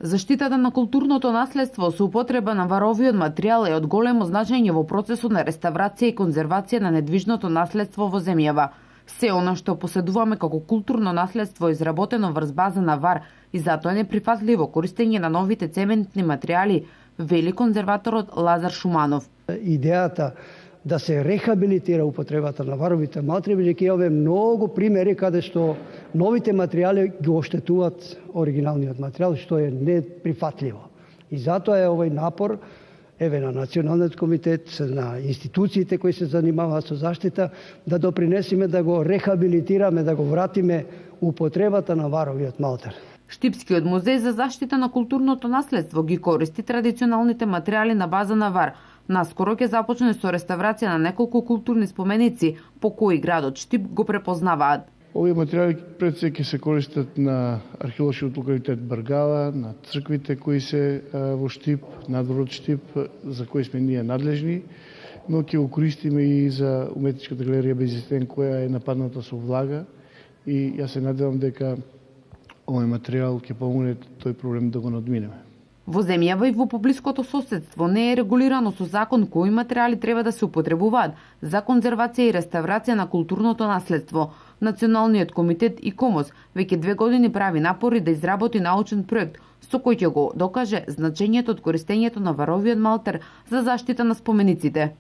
Заштитата на културното наследство со употреба на варовиот материјал е од големо значење во процесот на реставрација и конзервација на недвижното наследство во земјава. Се она што поседуваме како културно наследство е изработено врз база на вар и затоа е неприфатливо користење на новите цементни материјали, вели конзерваторот Лазар Шуманов. Идејата да се рехабилитира употребата на варовите материјали, бидејќи имаме многу примери каде што новите материјали ги оштетуваат оригиналниот материјал, што е неприфатливо. И затоа е овој напор на Националниот комитет, на институциите кои се занимаваат со заштита, да допринесеме да го рехабилитираме, да го вратиме употребата на варовиот малтер. Штипскиот музеј за заштита на културното наследство ги користи традиционалните материјали на база на вар. Наскоро ќе започне со реставрација на неколку културни споменици по кои градот Штип го препознаваат. Овие материјали пред се ќе се користат на археолошкиот локалитет Баргала, на црквите кои се во Штип, надворот Штип, за кои сме ние надлежни, но ќе го користиме и за уметничката галерија Безистен, која е нападната со влага, и јас се надевам дека овој материјал ќе помогне тој проблем да го надминеме. Во земјава и во поблиското соседство не е регулирано со закон кои материјали треба да се употребуваат за конзервација и реставрација на културното наследство. Националниот комитет ИКОМОС веќе 2 години прави напори да изработи научен проект со кој ќе го докаже значењето од користењето на варовиот малтер за заштита на спомениците.